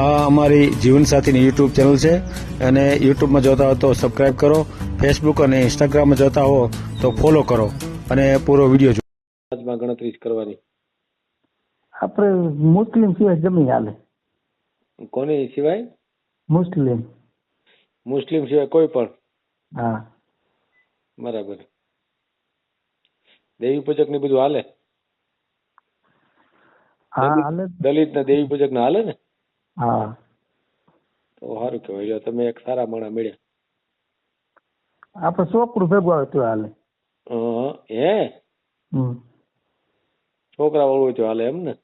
આ અમારી જીવનસાથીની YouTube channel છે અને યુટ્યુબમાં જોતા હો તો સબસ્ક્રાઇબ કરો, ફેસબુક અને ઇન્સ્ટાગ્રામમાં જોતા હો તો ફોલો કરો અને પૂરો વિડીયો જુઓ. આજમાં ગણતરી જ કરવાની. આપણે મુસ્લિમ સિવાય જમી હાલે. કોની સિવાય? મુસ્લિમ. મુસ્લિમ સિવાય કોઈ પણ? હા. બરાબર. દેવી પૂજક ને બધું હાલે? હા હાલે. દલિત ને દેવી પૂજક ને હાલે ને? હા. તો સારું કહેવાય, તમે એક સારા માણસ મળ્યા. આપણે છોકરું ભેગું આવે તો હાલે. હે? છોકરા વાળું હોય તો હાલે એમ ને?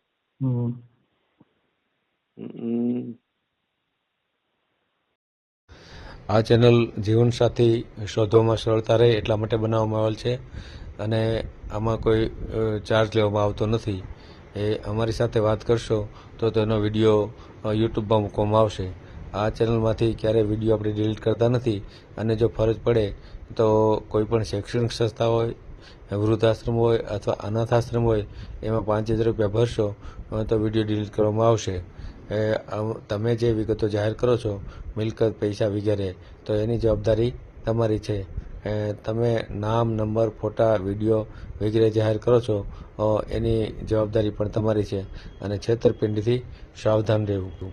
આ ચેનલ જીવનસાથી શોધવામાં સરળતા રહે એટલા માટે બનાવવામાં આવેલ છે અને આમાં કોઈ ચાર્જ લેવામાં આવતો નથી. એ અમારી સાથે વાત કરશો તો તેનો વિડીયો યુટ્યુબમાં મૂકવામાં આવશે. આ ચેનલમાંથી ક્યારેય વિડીયો આપણે ડિલીટ કરતા નથી અને જો ફરજ પડે તો કોઈ પણ શૈક્ષણિક સંસ્થા હોય, વૃદ્ધાશ્રમ હોય અથવા અનાથાશ્રમ હોય એમાં 5000 રૂપિયા ભરશો તો વિડીયો ડિલીટ કરવામાં આવશે. તમે જે વિગતો જાહેર કરો છો, મિલકત, પૈસા વગેરે, તો એની જવાબદારી તમારી છે. તમે નામ, નંબર, ફોટા, વિડીયો વગેરે જાહેર કરો છો એની જવાબદારી પણ તમારી છે અને છેતરપિંડીથી સાવધાન રહેવું.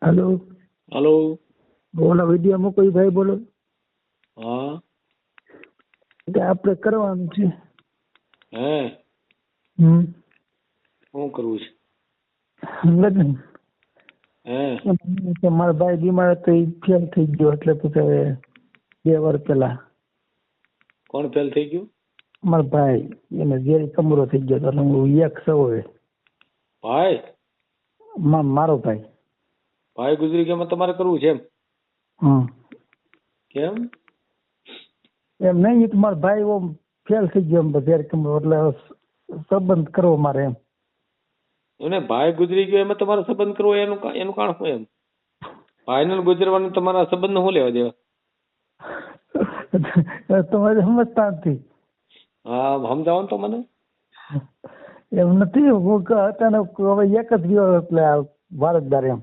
હેલો. હેલો. બોલો, વિડીયો મૂકો ભાઈ, બોલો. હા. કે આપણે કરવાનું છે. હે? શું કરવું છે? લગ્ન. હે? મારા ભાઈ બીમાર હતો, એ ફેલ થઈ ગયો એટલે પછી હવે 2 વર્ષ પહેલા. કોણ ફેલ થઈ ગયું? મારા ભાઈ, એને ઝેરી કમરો થઈ ગયો એટલે હું એક સૌ. ભાઈ? મારો ભાઈ. ભાઈ ગુજરી ગયો, તમારે કરવું છે એમ? કેમ? એમ નહીં, એ તો મારો ભાઈ ફેલ થઈ ગયો એમ ઝેરી કમરો, એટલે સંબંધ કરવો મારે એમ. એને ભાઈ ગુજરી ગયો એમાં તમારો સંબંધ કરવો એનું કારણ શું એમ? ભાઈને ગુજરવાનું તમારા સંબંધ શું લેવા દેવા? તમારે સમજતા નથી. હા, સમજાવો ને તો મને. એમ નથી, હું અચાનક હવે એક જ ગયો એટલે વારસદાર એમ.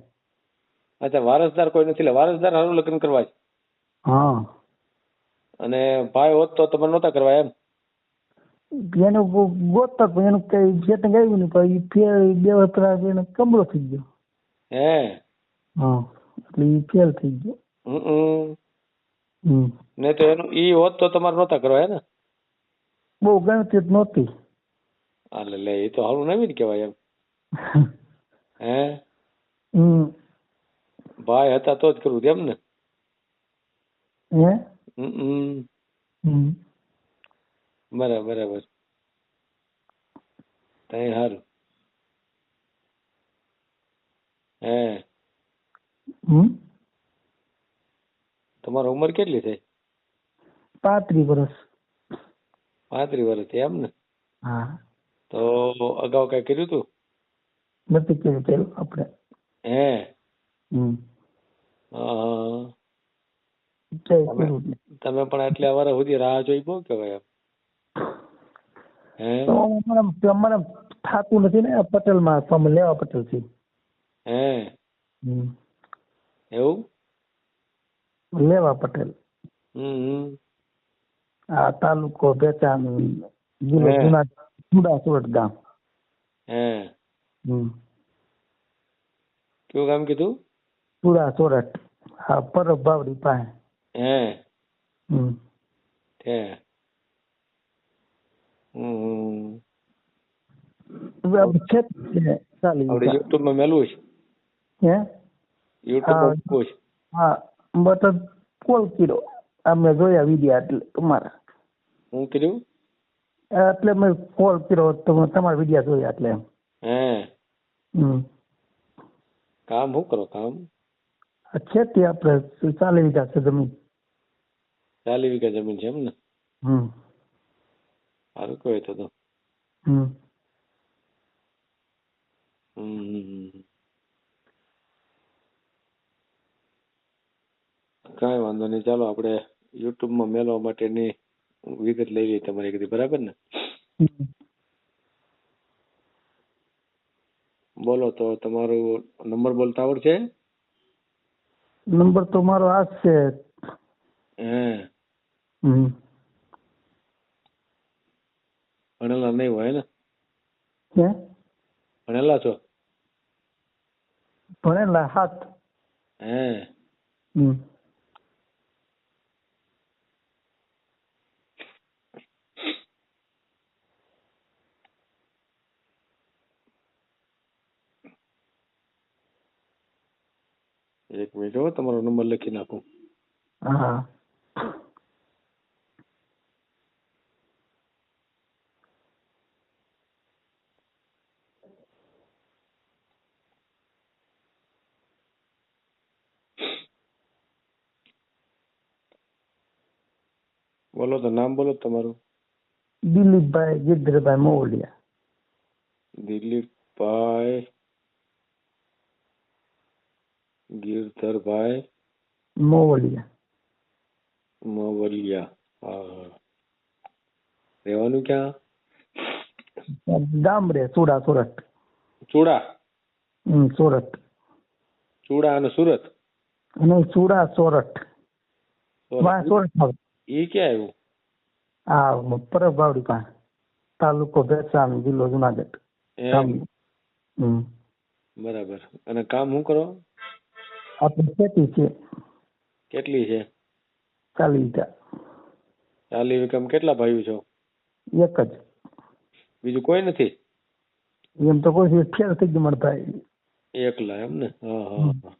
અચ્છા, વારસદાર કોઈ નથી, વારસદાર હારું લગ્ન કરવા છે. હા. અને ભાઈ હોત તો તમે નહોતા કરવા એમ? એનું ગોતતા પણ એનું કઈ સેટિંગ આવ્યું નહીં, પણ 2 વર્ષ પહેલા એને કમરો થઈ ગયો. હે? હા, એટલે એ ફેલ થઈ ગયો. ને તો એનું ઈ હોત તો તમારે નહોતા કરવા હે ને? બહુ ગણતરી જ નહોતી. હાલે લે, એ તો હારું નવી જ કહેવાય એમ. હે? ભાઈ હતા તો જ કરવું એમ ને? હે? બરાબર. તઈ હારું. હે? તમારી ઉંમર કેટલી થઈ? 35 વર્ષ. 35 વર્ષ એમ ને? હા. તો અગાઉ કઈ કર્યું તું? નથી કર્યું આપણે. હે? તમે પણ આટલા વાર સુધી રાહ જોઈ બહુ કહેવાય એમ. અમારે થાતું નથી ને પટેલ માં લેવા પટેલ થી. હે? એવું? લેવા પટેલ. આ તાલુકો બેચાણ, જિલ્લો જુના સુરત ગામ. હે? કેવું ગામ કીધું? સુરા સોરઠ. હા, પરબ બાવડી પાસે. હે? આપણે યુટ્યુબ માં મેલવું છે? યુટ્યુબ માં? હા, બટ કોલ કર્યો, અમે જોયા વિડીયો એટલે તમારા. શું કર્યું? એટલે મેં કોલ કર્યો, તમારા વિડીયો જોયા એટલે. હે? કામ શું કરો? કામ ખેતી, આપણે 40 વીઘા છે જમીન. 40 વીઘા જમીન છે એમ ને? સારું કહેવાય તો. કાંઈ વાંધો નહીં, ચાલો આપણે યુટ્યુબ માં મેળવવા માટેની વિગત લઈ લઈએ તમારી કીધી, બરાબર ને? બોલો તો તમારો નંબર બોલતા આવડશે? નંબર તો મારો આ જ છે. હે હમ. ભણેલા નહીં હોય ને? હે? ભણેલા છો? ભણેલા 7. હે હમ. એક મિનિટ હો, તમારો નંબર લખી નાખું. હા. બોલો તો, નામ બોલો તમારું. દિલીપભાઈ ગિરધરભાઈ મોવલિયા. દિલીપભાઈ ગિરધરભાઈ મોવલિયા. મવલિયા. હા. રહેવાનું ક્યાં? ગામડે ચૂડા સુરત. ચૂડા. સુરત. ચૂડા અને સુરત. અને ચૂડા સોરઠ. સોરઠ એ ક્યાં આવ્યું? આ પરબ બાવડી પાસે, તાલુકો ભેસાણ, જિલ્લો જુનાગઢ. એમ બરાબર. અને કામ શું કરો? આપણી ખેતી છે. કેટલી છે? 40 વીઘા. 40 વીઘામાં કેટલા ભાઈઓ છો? એક જ. બીજું કોઈ નથી? એમ તો કોઈ ફેર થઈ ગયું મારા ભાઈ. એકલા એમ ને? હા હા.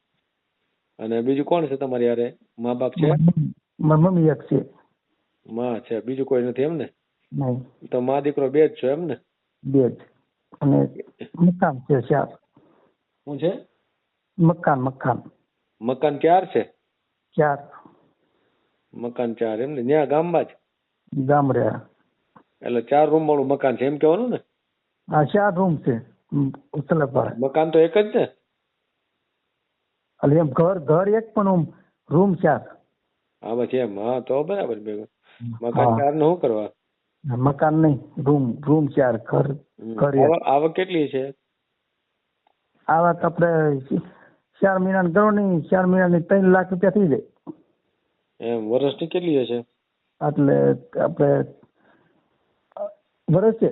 અને બીજું કોણ છે તમારી હારે? મા બાપ છે? મારી મમ્મી એક છે. માં છે, બીજું કોઈ નથી એમ ને? નહીં. તો મા દીકરો 2 જ છો એમ ને? 2 જ. અને મકાન છે 4. શું છે? મકાન. મકાન 4 છે? 4. મકાન 4 એમ ને? ત્યાં ગામમાં જ? ગામડે. એટલે 4 રૂમ વાળું મકાન છે એમ કહેવાનું ને? આ 4 રૂમ છે. ઉસલાપાડા. મકાન તો એક જ ને? એટલે એમ ઘર એક પણ રૂમ 4. હા બસ એમ. હા તો બરાબર. મકાન 4 ને શું કરવા? મકાન નહીં, રૂમ 4. ઘર એક. આવક કેટલી છે? આવક આપણે 4 મહિનાની ગણો નહીં, 4 મહિનાની 3 લાખ રૂપિયા થઈ જાય. એમ વર્ષની કેટલી હશે? એટલે આપણે વર્ષ છે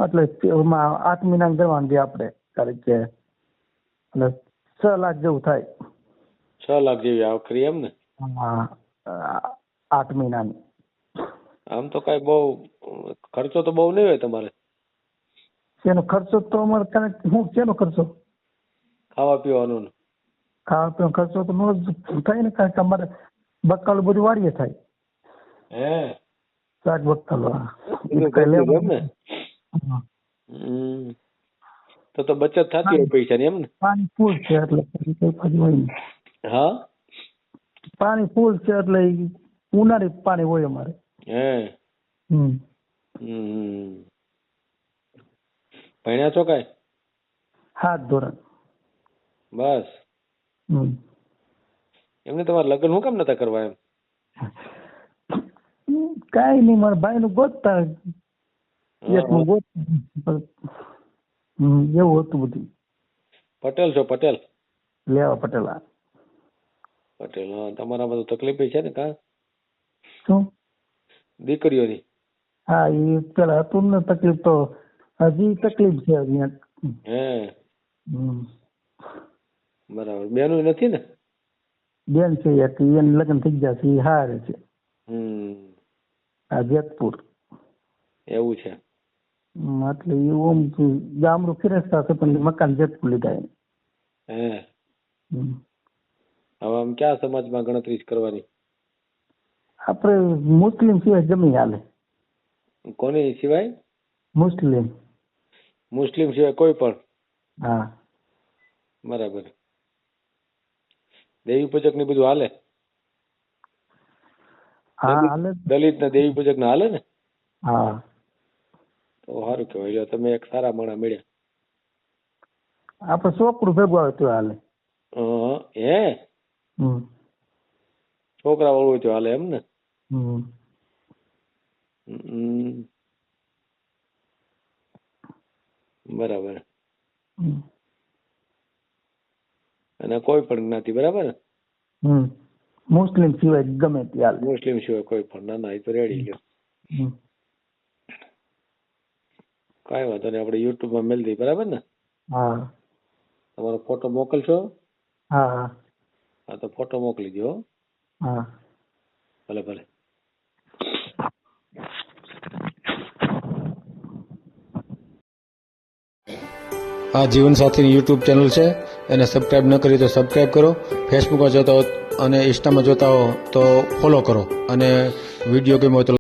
એટલે એમાં 8 મહિનાની ગણવાનું દે આપણે, કારણ કે એટલે 6 લાખ જેવું થાય. 6 લાખ જેવી આવક કરી એમ ને? હા, 8 મહિનાની. આમ તો કઈ બહુ ખર્ચો તો બહુ નહીં હોય તમારે? શેનો ખર્ચો તો અમારે શું શેનો ખર્ચો? ખાવા પીવાનો ને? ખાવા પીવાનો ખર્ચો તો નો જ થાય ને, કારણ કે અમારે બકાલું બધું વાડીએ થાય. હે શાક બકાલું. તો બચત થતી હોય પૈસાની એમ ને? પાણી ફૂલ છે એટલે પછી કઈ પછી હોય નહીં. હા, પાણી ફૂલ છે એટલે ઉનાળી પાણી હોય અમારે. હે ભણ્યા છો કઈ? 7 ધોરણ. બસ એમને તમારે લગ્ન શું કામ નતા કરવા એમ? કઈ નહીં, મારા ભાઈ નું ગોતતા એકનું ગોતતા એવું હતું બધું. પટેલ છો? પટેલ? લેવા પટેલા. પટેલ. હા, તમારામાં તો તકલીફ છે ને? કા શું? દીકરીઓની? હા, એ પેલા હતું ને તકલીફ, તો હજી તકલીફ છે હજી. હે બરાબર. બેનું નથી ને? બેન છે એક, એને લગ્ન થઈ ગયા છે, એ હારે છે. આ જેતપુર. એવું છે? એટલે એવું ગામડું ફિરસ્તા છે પણ મકાન જેતપુર લીધા. હે હવે આમ ક્યાં સમાજમાં ગણતરી કરવાની? આપણે મુસ્લિમ સિવાય જમી હાલે. કોની સિવાય? મુસ્લિમ. મુસ્લિમ સિવાય કોઈ પણ? હા. બરાબર. દેવી પૂજક ને બધું હાલે? હા હાલે. દલિત ને દેવી પૂજક ને હાલે ને? હા. તો સારું કહેવાય. તમે એક સારા માણસ મળ્યા. આપણે છોકરું ભેગું આવે તો હાલે. હે છોકરા વાળું હોય તો હાલે એમ ને? બરાબર. અને કોઈ પણ જ્ઞાતિ, બરાબર ને? મુસ્લિમ સિવાય ગમે તે હાલે. મુસ્લિમ સિવાય કોઈ પણ. ના ના, એ તો રેડી લ્યો. કાંઈ વાંધો નહીં, આપણે યુટ્યુબમાં મેળ દઈએ, બરાબર ને? હા તમારો ફોટો મોકલશો? હા હા હા, તો ફોટો મોકલી દો. હા. ભલે ભલે. આ જીવનસાથીની યુટ્યુબ ચેનલ છે, એને સબસ્ક્રાઇબ ન કરી તો સબસ્ક્રાઇબ કરો. ફેસબુકમાં જોતા હો અને ઇન્સ્ટામાં જોતા હો તો ફોલો કરો, અને વિડીયો ગમ્યો હોય તો